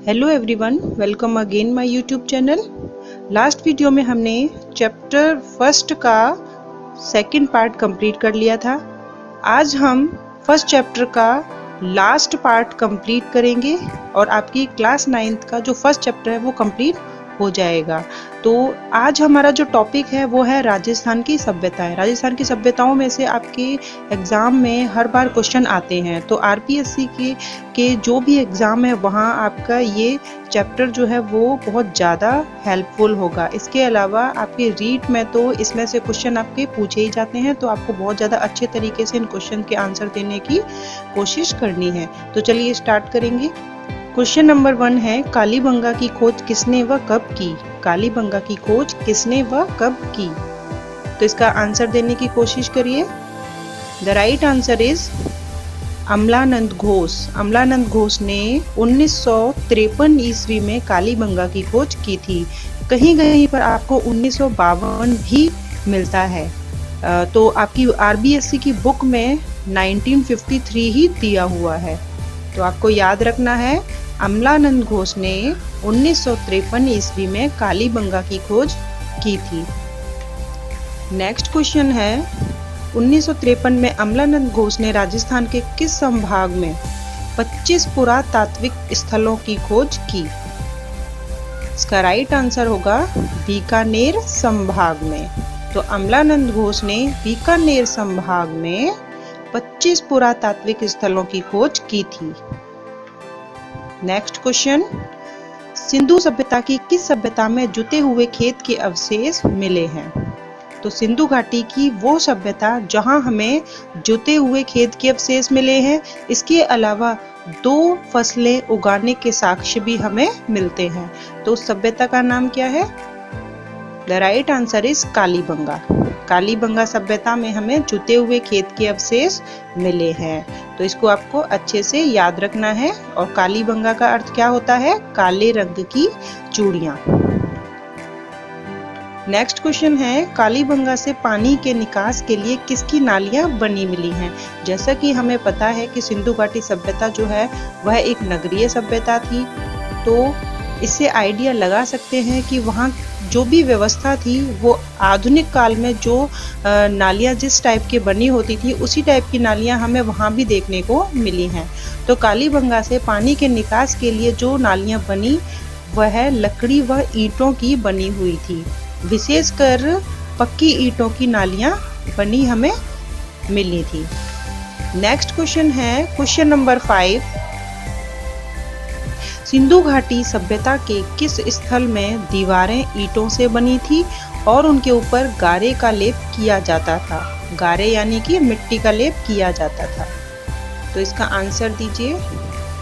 Hello everyone, welcome again my YouTube channel. Last video में हमने chapter first का second part complete कर लिया था। आज हम फर्स्ट चैप्टर का लास्ट पार्ट कंप्लीट करेंगे और आपकी क्लास 9th का जो फर्स्ट चैप्टर है वो कंप्लीट हो जाएगा। तो आज हमारा जो टॉपिक है वो है राजस्थान की सभ्यताएं। राजस्थान की सभ्यताओं में से आपके एग्जाम में हर बार क्वेश्चन आते हैं, तो आरपीएससी के जो भी एग्जाम है वहाँ आपका ये चैप्टर जो है वो बहुत ज़्यादा हेल्पफुल होगा। इसके अलावा आपके रीट में तो इसमें से क्वेश्चन आपके पूछे ही जाते हैं, तो आपको बहुत ज़्यादा अच्छे तरीके से इन क्वेश्चन के आंसर देने की कोशिश करनी है। तो चलिए स्टार्ट करेंगे। क्वेश्चन नंबर 1 है, कालीबंगा की खोज किसने व कब की? कालीबंगा की खोज किसने व कब की? तो इसका आंसर देने की कोशिश करिए। The right answer is Amalanand Ghosh. Amalanand Ghosh ने 1953 ईस्वी में कालीबंगा की खोज की थी। कहीं कहीं पर आपको 1952 भी मिलता है, तो आपकी आरबीएससी की बुक में 1953 ही दिया हुआ है। तो आपको याद रखना है, अमलानंद घोष ने 1953 ईस्वी में कालीबंगा की खोज की थी। नेक्स्ट क्वेश्चन है, 1953 में अमलानंद घोष ने राजस्थान के किस संभाग में 25 पुरातात्विक स्थलों की खोज की? इसका राइट आंसर होगा बीकानेर संभाग में। तो अमलानंद घोष ने बीकानेर संभाग में 25 पुरातात्विक स्थलों की खोज की थी। नेक्स्ट क्वेश्चन, सिंधु सभ्यता की किस सभ्यता में जुते हुए खेत के अवशेष मिले हैं? तो सिंधु घाटी की वो सभ्यता जहां हमें जुते हुए खेत के अवशेष मिले हैं, इसके अलावा 2 फसलें उगाने के साक्ष्य भी हमें मिलते हैं। तो उस सभ्यता का नाम क्या है? The right answer is Kalibanga. Kalibanga सभ्यता में हमें जुते हुए खेत के अवशेष मिले हैं। तो इसको आपको अच्छे से याद रखना है। और कालीबंगा का अर्थ क्या होता है? काले रंग की चूड़ियां। नेक्स्ट क्वेश्चन है, कालीबंगा से पानी के निकास के लिए किसकी नालियां बनी मिली हैं? जैसा कि हमें पता है कि सिंधु घाटी सभ्यता जो है वह एक नगरीय सभ्यता थी, तो इससे आइडिया लगा सकते हैं कि वहाँ जो भी व्यवस्था थी वो आधुनिक काल में जो नालियाँ जिस टाइप की बनी होती थी उसी टाइप की नालियाँ हमें वहाँ भी देखने को मिली हैं। तो कालीबंगा से पानी के निकास के लिए जो नालियाँ बनी वह लकड़ी व ईंटों की बनी हुई थी। विशेषकर पक्की ईंटों की नालियाँ बनी हमें मिली थी। नेक्स्ट क्वेश्चन है, क्वेश्चन नंबर 5, सिंधु घाटी सभ्यता के किस स्थल में दीवारें ईंटों से बनी थी और उनके ऊपर गारे का लेप किया जाता था? गारे यानी कि मिट्टी का लेप किया जाता था। तो इसका आंसर दीजिए।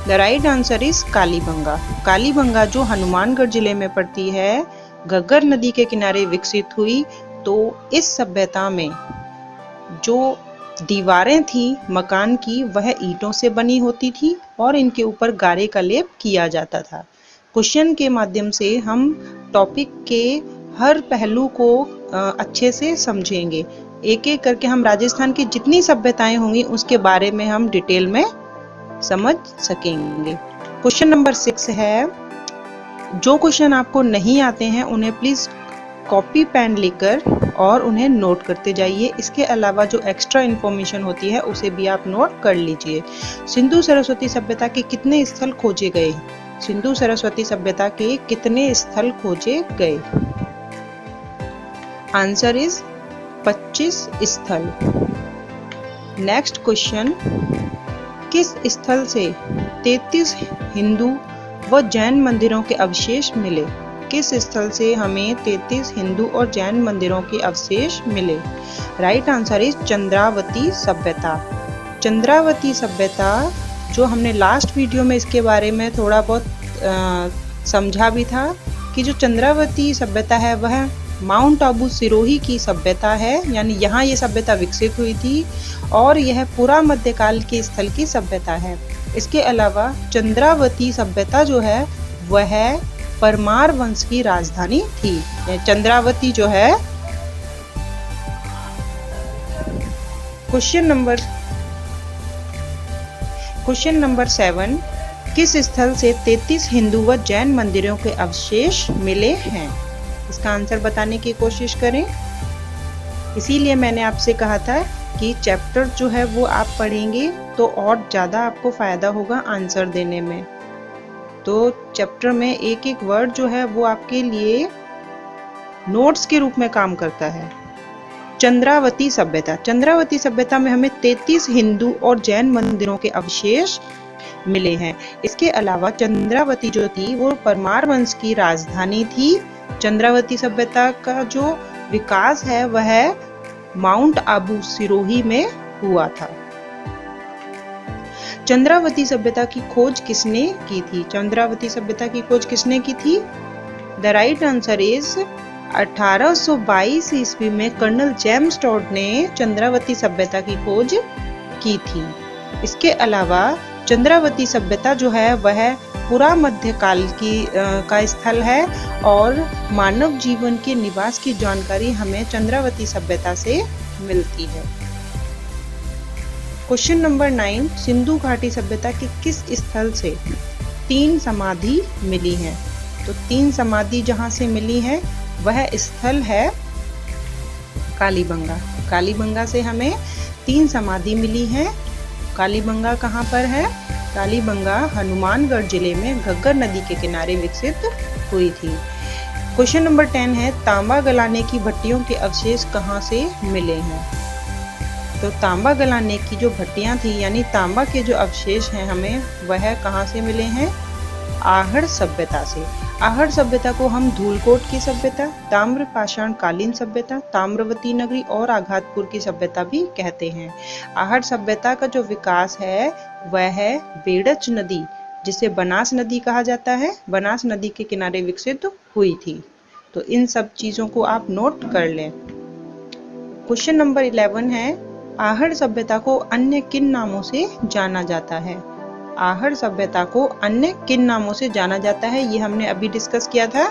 The right answer is Kalibanga. Kalibanga जो हनुमानगढ़ जिले में पड़ती है, घग्गर नदी के किनारे विकसित हुई। तो इस सभ्यता में जो दीवारें थी मकान की वह ईंटों से बनी होती थी और इनके ऊपर गारे का लेप किया जाता था। क्वेश्चन के माध्यम से हम टॉपिक के हर पहलू को अच्छे से समझेंगे। एक एक करके हम राजस्थान की जितनी सभ्यताएं होंगी उसके बारे में हम डिटेल में समझ सकेंगे। क्वेश्चन नंबर 6 है, जो क्वेश्चन आपको नहीं आते हैं उन्हें प्लीज कॉपी पेन लेकर और उन्हें नोट करते जाइए। इसके अलावा जो एक्स्ट्रा इन्फॉर्मेशन होती है उसे भी आप नोट कर लीजिए। सिंधु सरस्वती सभ्यता के कितने स्थल खोजे गए? सिंधु सरस्वती सभ्यता के कितने स्थल खोजे गए? आंसर इज 25 स्थल। नेक्स्ट क्वेश्चन, किस स्थल से 33 हिंदू व जैन मंदिरों के अवशेष मिले? किस स्थल से हमें 33 हिंदू और जैन मंदिरों के अवशेष मिले? राइट आंसर इज चंद्रावती सभ्यता। चंद्रावती सभ्यता जो हमने लास्ट वीडियो में इसके बारे में थोड़ा बहुत समझा भी था कि जो चंद्रावती सभ्यता है वह माउंट आबू सिरोही की सभ्यता है, यानी यहाँ ये सभ्यता विकसित हुई थी और यह पूरा मध्यकाल के स्थल की सभ्यता है। इसके अलावा चंद्रावती सभ्यता जो है वह परमार वंश की राजधानी थी। चंद्रावती जो है। क्वेश्चन नंबर 7, किस स्थल से 33 हिंदू व जैन मंदिरों के अवशेष मिले हैं? इसका आंसर बताने की कोशिश करें। इसीलिए मैंने आपसे कहा था कि चैप्टर जो है वो आप पढ़ेंगे तो और ज़्यादा आपको फ़ायदा होगा आंसर देने में। तो चैप्टर में एक एक वर्ड जो है वो आपके लिए नोट्स के रूप में काम करता है। चंद्रावती सभ्यता, चंद्रावती सभ्यता में हमें 33 हिंदू और जैन मंदिरों के अवशेष मिले हैं। इसके अलावा चंद्रावती जो थी वो परमार वंश की राजधानी थी। चंद्रावती सभ्यता का जो विकास है वह माउंट आबू सिरोही में हुआ था। चंद्रावती सभ्यता की खोज किसने की थी? चंद्रावती सभ्यता की खोज किसने की थी? द राइट आंसर इज 1822 ईस्वी में कर्नल जेम्स टॉड ने चंद्रावती सभ्यता की खोज की थी। इसके अलावा चंद्रावती सभ्यता जो है वह पुरा मध्यकाल का स्थल है और मानव जीवन के निवास की जानकारी हमें चंद्रावती सभ्यता से मिलती है। क्वेश्चन नंबर 9, सिंधु घाटी सभ्यता के किस स्थल से 3 समाधि मिली हैं? तो 3 समाधि जहां से मिली है वह स्थल है कालीबंगा। कालीबंगा से हमें 3 समाधि मिली है। कालीबंगा कहाँ पर है? कालीबंगा हनुमानगढ़ जिले में घग्गर नदी के किनारे विकसित हुई थी। क्वेश्चन नंबर 10 है, तांबा गलाने की भट्टियों के अवशेष कहाँ से मिले हैं? तो तांबा गलाने की जो भट्टियां थी यानी तांबा के जो अवशेष हैं हमें वह कहाँ से मिले हैं? आहड़ सभ्यता से। आहड़ सभ्यता को हम धूलकोट की सभ्यता, ताम्र पाषाण कालीन सभ्यता, ताम्रवती नगरी और आघातपुर की सभ्यता भी कहते हैं। आहड़ सभ्यता का जो विकास है वह है बेड़च नदी, जिसे बनास नदी कहा जाता है, बनास नदी के किनारे विकसित हुई थी। तो इन सब चीजों को आप नोट कर लें। क्वेश्चन नंबर 11 है, आहड़ सभ्यता को अन्य किन नामों से जाना जाता है? आहड़ सभ्यता को अन्य किन नामों से जाना जाता है ये हमने अभी डिस्कस किया था।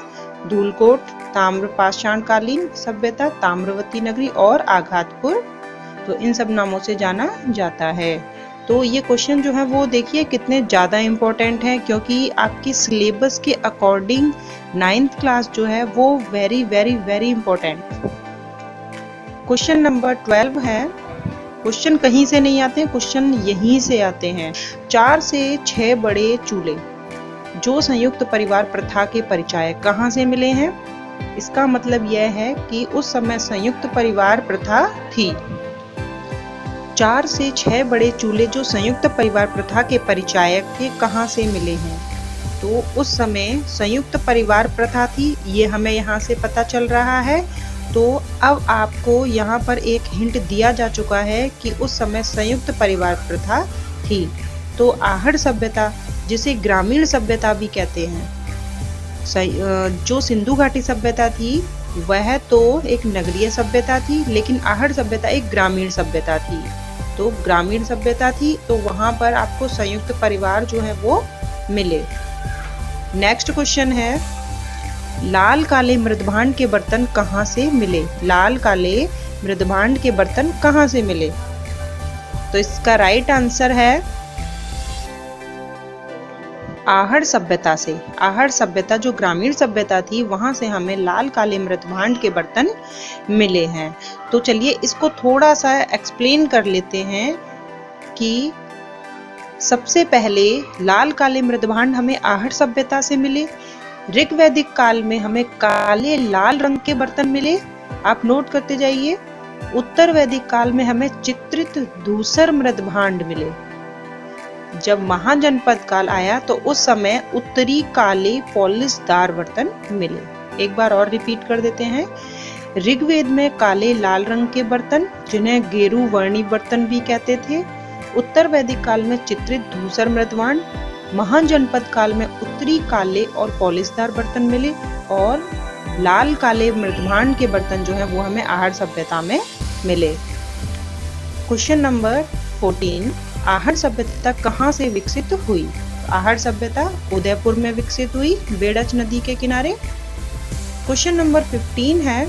धूलकोट, ताम्र पाषाण कालीन सभ्यता, ताम्रवती नगरी और आघातपुर, तो इन सब नामों से जाना जाता है। तो ये क्वेश्चन जो है वो देखिए कितने ज्यादा इम्पोर्टेंट है, क्योंकि आपकी सिलेबस के अकॉर्डिंग 9th क्लास जो है वो very very very important. Question number 12 है, क्वेश्चन कहीं से नहीं आते, क्वेश्चन यहीं से आते हैं। 4 से 6 बड़े चूल्हे जो संयुक्त परिवार प्रथा के परिचायक कहाँ से मिले हैं? इसका मतलब यह है कि उस समय संयुक्त परिवार प्रथा थी। 4 से 6 बड़े चूल्हे जो संयुक्त परिवार प्रथा के परिचायक थे कहाँ से मिले हैं? तो उस समय संयुक्त परिवार प्रथा थी, ये हमें यहाँ से पता चल रहा है। तो अब आपको यहाँ पर एक हिंट दिया जा चुका है कि उस समय संयुक्त परिवार प्रथा थी। तो आहड़ सभ्यता, जिसे ग्रामीण सभ्यता भी कहते हैं, जो सिंधु घाटी सभ्यता थी वह तो एक नगरीय सभ्यता थी, लेकिन आहड़ सभ्यता एक ग्रामीण सभ्यता थी। तो ग्रामीण सभ्यता थी तो वहां पर आपको संयुक्त परिवार जो है वो मिले। नेक्स्ट क्वेश्चन है, लाल काले मृदभांड के बर्तन कहाँ से मिले? लाल काले मृदभांड के बर्तन कहाँ से मिले? तो इसका राइट आंसर है आहड़ सभ्यता से। आहड़ सभ्यता जो ग्रामीण सभ्यता थी वहां से हमें लाल काले मृदभांड के बर्तन मिले हैं। तो चलिए इसको थोड़ा सा एक्सप्लेन कर लेते हैं कि सबसे पहले लाल काले मृदभांड हमें आहड़ सभ्यता से मिले। ऋग्वैदिक काल में हमें काले लाल रंग के बर्तन मिले, आप नोट करते जाइए। उत्तर वैदिक काल में हमें चित्रित धूसर मृदभांड मिले। जब महाजनपद काल आया तो उस समय उत्तरी काले पॉलिशदार बर्तन मिले। एक बार और रिपीट कर देते हैं। ऋग्वेद में काले लाल रंग के बर्तन, जिन्हें गेरू वर्णी बर्तन भी कहते थे। उत्तर वैदिक काल में चित्रित धूसर मृदभांड, महाजनपद काल में उत्तरी काले और पॉलिशदार बर्तन मिले, और लाल काले मृदभांड के बर्तन जो है वो हमें आहड़ सभ्यता में मिले। क्वेश्चन नंबर 14, आहड़ सभ्यता कहाँ से विकसित हुई? आहड़ सभ्यता उदयपुर में विकसित हुई, बेड़च नदी के किनारे। क्वेश्चन नंबर 15 है,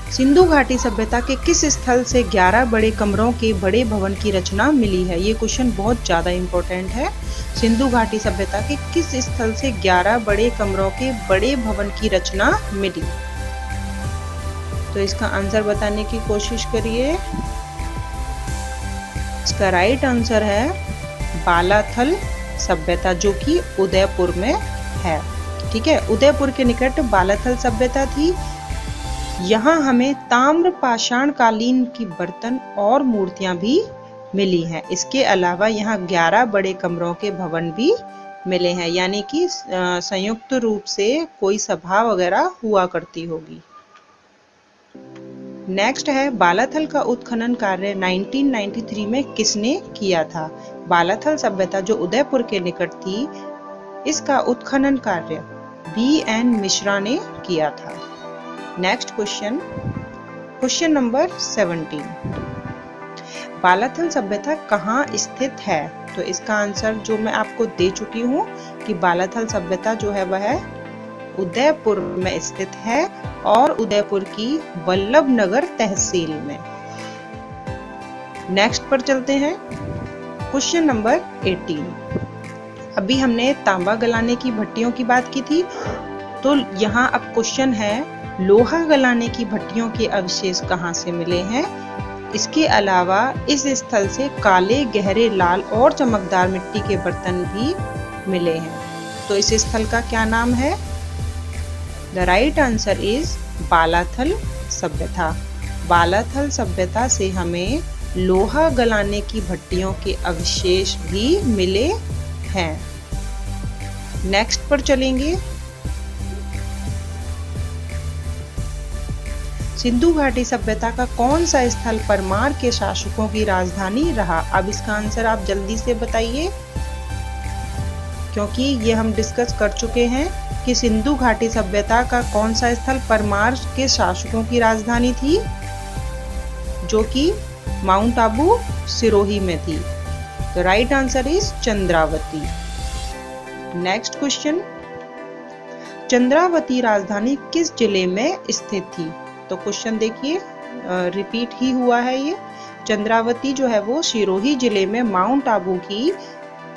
सिंधु घाटी सभ्यता के किस स्थल से 11 बड़े कमरों के बड़े भवन की रचना मिली है? ये क्वेश्चन बहुत ज्यादा इंपॉर्टेंट है। सिंधु घाटी सभ्यता के किस स्थल से 11 बड़े कमरों के बड़े भवन की रचना मिली? तो इसका आंसर बताने की कोशिश करिए। इसका राइट आंसर है बालाथल सभ्यता, जो कि उदयपुर में है। ठीक है, उदयपुर के निकट बालाथल सभ्यता थी। यहाँ हमें ताम्र पाषाण कालीन की बर्तन और मूर्तियां भी मिली हैं। इसके अलावा यहाँ 11 बड़े कमरों के भवन भी मिले हैं, यानी कि संयुक्त रूप से कोई सभा वगैरह हुआ करती होगी। नेक्स्ट है बालाथल का उत्खनन कार्य 1993 में किसने किया था? बालाथल सभ्यता जो उदयपुर के निकट थी, इसका उत्खनन कार्य BN मिश्रा ने किया था। Next question, question number 17, Balathal सभ्यता कहाँ स्थित है? तो इसका आंसर जो मैं आपको दे चुकी हूँ कि बालाथल सभ्यता जो है वह उदयपुर में स्थित है और उदयपुर की वल्लभ नगर तहसील में। नेक्स्ट पर चलते हैं, क्वेश्चन नंबर 18। अभी हमने तांबा गलाने की भट्टियों की बात की थी, तो यहाँ अब क्वेश्चन है लोहा गलाने की भट्टियों के अवशेष कहाँ से मिले हैं? इसके अलावा इस स्थल से काले, गहरे लाल और चमकदार मिट्टी के बर्तन भी मिले हैं। तो इस स्थल का क्या नाम है? The right answer is Balathal सभ्यता। बालाथल सभ्यता से हमें लोहा गलाने की भट्टियों के अवशेष भी मिले हैं। नेक्स्ट पर चलेंगे, सिंधु घाटी सभ्यता का कौन सा स्थल परमार के शासकों की राजधानी रहा? अब इसका आंसर आप जल्दी से बताइए, क्योंकि ये हम डिस्कस कर चुके हैं कि सिंधु घाटी सभ्यता का कौन सा स्थल परमार के शासकों की राजधानी थी, जो कि माउंट आबू सिरोही में थी। तो right answer is Chandravati. Next question, Chandravati राजधानी किस जिले में स्थित थी? तो क्वेश्चन देखिए, रिपीट ही हुआ है ये। चंद्रावती जो है वो सिरोही जिले में माउंट आबू की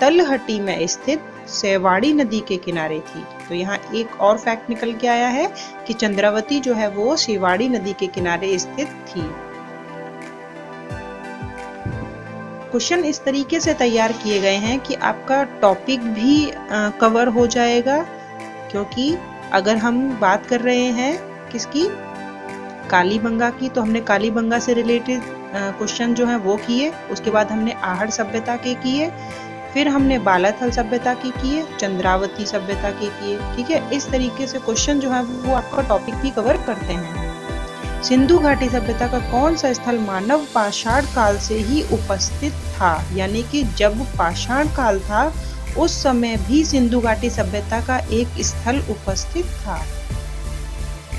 तलहटी में स्थित सेवाड़ी नदी के किनारे थी। तो यहाँ एक और फैक्ट निकल के आया है कि चंद्रावती जो है वो सेवाड़ी नदी के किनारे स्थित थी। क्वेश्चन इस तरीके से तैयार किए गए हैं कि आपका टॉपिक भी कवर हो जाएगा, क्योंकि अगर हम बात कर रहे हैं किसकी, कालीबंगा की, तो हमने कालीबंगा से रिलेटेड क्वेश्चन जो है वो किए। उसके बाद हमने आहड़ सभ्यता के किए, फिर हमने बालाथल सभ्यता की किए, चंद्रावती सभ्यता के किए। ठीक है, इस तरीके से क्वेश्चन जो है वो आपका टॉपिक भी कवर करते हैं। सिंधु घाटी सभ्यता का कौन सा स्थल मानव पाषाण काल से ही उपस्थित था? यानी कि जब पाषाण काल था उस समय भी सिंधु घाटी सभ्यता का एक स्थल उपस्थित था।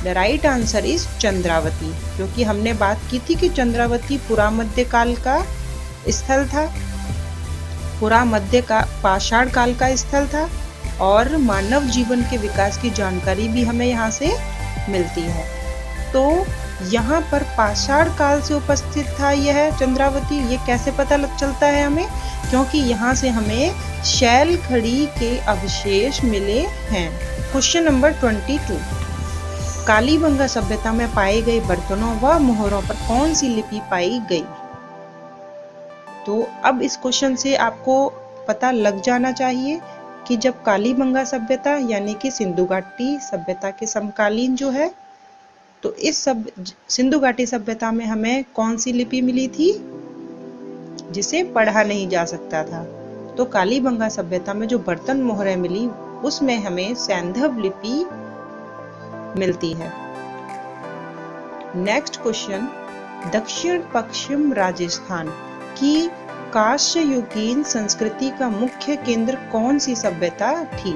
The right answer is Chandravati, क्योंकि हमने बात की थी कि चंद्रावती पुरा मध्य काल का स्थल था, पुरा मध्य का पाषाण काल का स्थल था, और मानव जीवन के विकास की जानकारी भी हमें यहाँ से मिलती है। तो यहाँ पर पाषाण काल से उपस्थित था यह चंद्रावती, ये कैसे पता चलता है हमें? क्योंकि यहाँ से हमें शैल खड़ी के अवशेष मिले हैं। क्वेश्चन नंबर 22, कालीबंगा सभ्यता में पाए गए बर्तनों व मोहरों पर कौन सी लिपि पाई गई? तो अब इस क्वेश्चन से आपको पता लग जाना चाहिए कि जब कालीबंगा सभ्यता यानी कि सिंधु घाटी सभ्यता के समकालीन जो है, तो इस सिंधु घाटी सभ्यता में हमें कौन सी लिपि मिली थी जिसे पढ़ा नहीं जा सकता था? तो कालीबंगा सभ्यता में जो बर्तन मोहरें मिली उसमें हमें सैंधव लिपि मिलती है। नेक्स्ट क्वेश्चन, दक्षिण पश्चिम राजस्थान की कांस्य युगीन संस्कृति का मुख्य केंद्र कौन सी सभ्यता थी?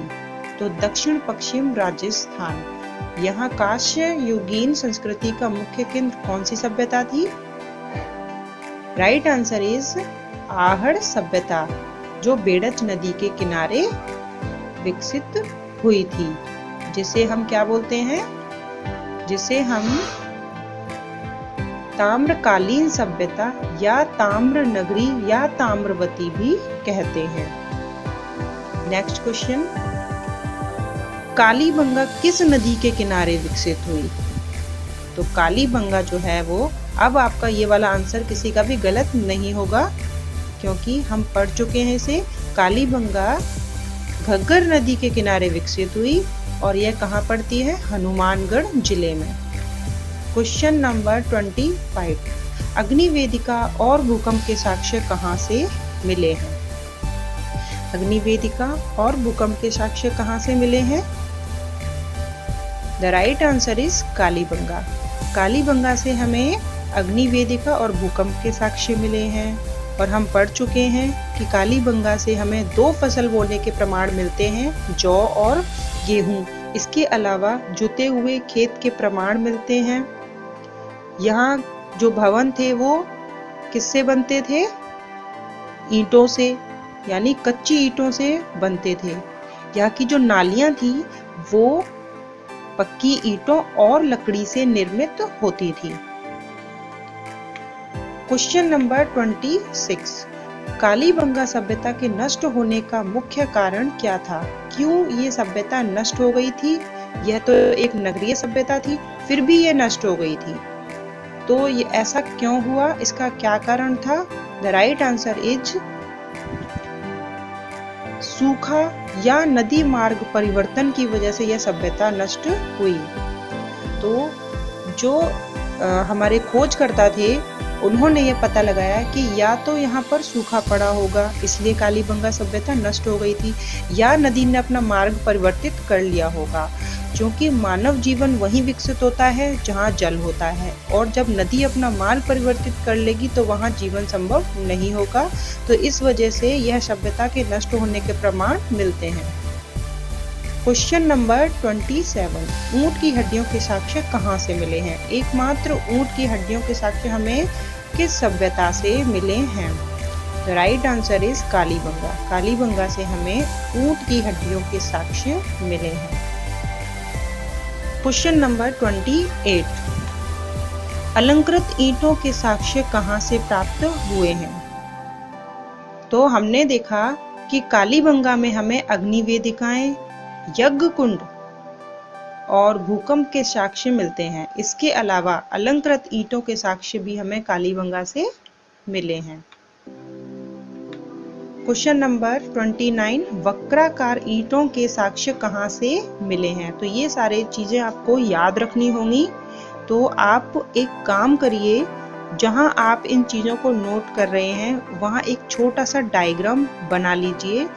तो दक्षिण पश्चिम राजस्थान, यहाँ कांस्य युगीन संस्कृति का मुख्य केंद्र कौन सी सभ्यता थी? राइट आंसर इज आहड़ सभ्यता, जो बेड़च नदी के किनारे विकसित हुई थी, जिसे हम क्या बोलते हैं, जिसे हम ताम्रकालीन सभ्यता या ताम्र नगरी या ताम्रवती भी कहते हैं। नेक्स्ट क्वेश्चन, कालीबंगा किस नदी के किनारे विकसित हुई? तो कालीबंगा जो है वो, अब आपका ये वाला आंसर किसी का भी गलत नहीं होगा क्योंकि हम पढ़ चुके हैं इसे। कालीबंगा घग्गर नदी के किनारे विकसित हुई और यह कहाँ पड़ती है? हनुमानगढ़ जिले में। क्वेश्चन नंबर 25, अग्निवेदिका और भूकंप के साक्ष्य कहाँ से मिले हैं? अग्निवेदिका और भूकंप के साक्ष्य कहाँ से मिले हैं? The right answer is Kalibanga. Kalibanga से हमें अग्निवेदिका और भूकंप के साक्ष्य मिले हैं और हम पढ़ चुके हैं कि कालीबंगा से हमें 2 फसल बोने के प्रमाण मिलते हैं, जौ और गेहूं। इसके अलावा जुते हुए खेत के प्रमाण मिलते हैं। यहाँ जो भवन थे वो किससे बनते थे? ईंटों से, यानी कच्ची ईंटों से बनते थे। यहाँ की जो नालियां थी वो पक्की ईंटों और लकड़ी से निर्मित होती थी। क्वेश्चन नंबर 26, कालीबंगा सभ्यता के नष्ट होने का मुख्य कारण क्या था? क्यों ये सभ्यता नष्ट हो गई थी? यह तो एक नगरीय सभ्यता थी, फिर भी ये नष्ट हो गई थी। तो ये ऐसा क्यों हुआ? इसका क्या कारण था? द राइट आंसर इज सूखा या नदी मार्ग परिवर्तन की वजह से यह सभ्यता नष्ट हुई। तो जो हमारे खोजकर्ता थे उन्होंने ये पता लगाया कि या तो यहाँ पर सूखा पड़ा होगा इसलिए कालीबंगा सभ्यता नष्ट हो गई थी, या नदी ने अपना मार्ग परिवर्तित कर लिया होगा, क्योंकि मानव जीवन वहीं विकसित होता है जहाँ जल होता है, और जब नदी अपना मार्ग परिवर्तित कर लेगी तो वहाँ जीवन संभव नहीं होगा। तो इस वजह से यह सभ्यता के नष्ट होने के प्रमाण मिलते हैं। क्वेश्चन नंबर 27, ऊंट की हड्डियों के साक्ष्य कहाँ से मिले हैं? एकमात्र ऊंट की हड्डियों के साक्ष्य हमें किस सभ्यता से मिले हैं? The right answer is Kalibanga. Kalibanga से हमें ऊंट की हड्डियों के साक्ष्य मिले हैं। क्वेश्चन नंबर 28, अलंकृत ईंटों के साक्ष्य कहाँ से प्राप्त हुए हैं? तो हमने देखा कि कालीबंगा में हमें अग्निवेदिकाएं, यज्ञ कुंड और भूकंप के साक्ष्य मिलते हैं। इसके अलावा अलंकृत ईंटों के साक्ष्य भी हमें कालीबंगा से मिले हैं। क्वेश्चन नंबर 29, वक्राकार ईंटों के साक्ष्य कहाँ से मिले हैं? तो ये सारे चीजें आपको याद रखनी होंगी। तो आप एक काम करिए, जहां आप इन चीजों को नोट कर रहे हैं वहां एक छोटा सा डायग्राम बना लीजिए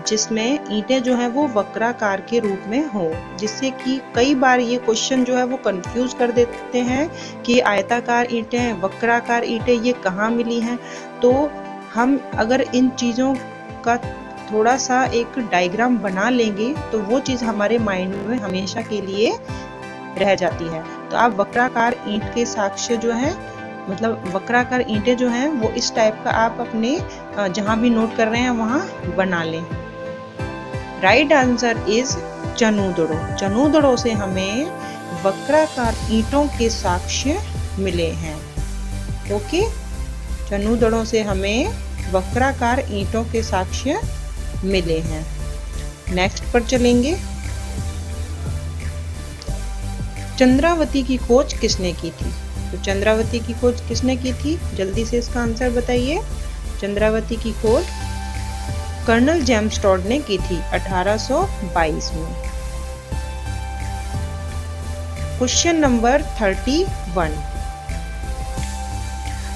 जिसमें ईंटें जो है वो वक्राकार के रूप में हो, जिससे कि कई बार ये क्वेश्चन जो है वो कंफ्यूज कर देते हैं कि आयताकार ईंटें, वक्राकार ईंटें ये कहाँ मिली हैं। तो हम अगर इन चीज़ों का थोड़ा सा एक डायग्राम बना लेंगे तो वो चीज़ हमारे माइंड में हमेशा के लिए रह जाती है। तो आप वक्राकार ईंट के साक्ष्य जो है, मतलब वक्राकार ईंटें जो हैं वो इस टाइप का आप अपने जहां भी नोट कर रहे हैं वहां बना लें। Right answer is Chanhudaro. Chanhudaro से हमें वक्राकार ईंटों के साक्ष्य मिले हैं। ओके, चनूदड़ो से हमें वक्राकार ईंटों के साक्ष्य मिले हैं। नेक्स्ट पर चलेंगे। चंद्रावती की खोज किसने की थी? तो चंद्रावती की खोज किसने की थी? जल्दी से इसका आंसर बताइए। चंद्रावती की खोज कर्नल जेम्स टॉड ने की थी 1822 में। क्वेश्चन नंबर 31,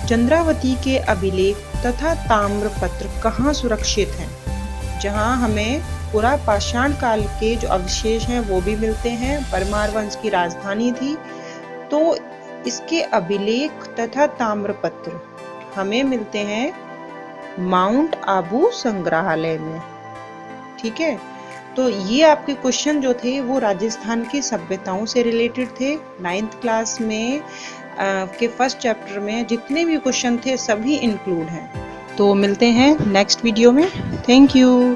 चंद्रावती के अभिलेख तथा ताम्रपत्र कहाँ सुरक्षित हैं? जहां हमें पूरा पाषाण काल के जो अवशेष हैं वो भी मिलते हैं। परमार वंश की राजधानी थी, तो इसके अभिलेख तथा ताम्रपत्र हमें मिलते हैं माउंट आबू संग्रहालय में। ठीक है, तो ये आपके क्वेश्चन जो थे वो राजस्थान की सभ्यताओं से रिलेटेड थे। 9th क्लास में के फर्स्ट चैप्टर में जितने भी क्वेश्चन थे सभी इंक्लूड हैं। तो मिलते हैं नेक्स्ट वीडियो में। Thank you.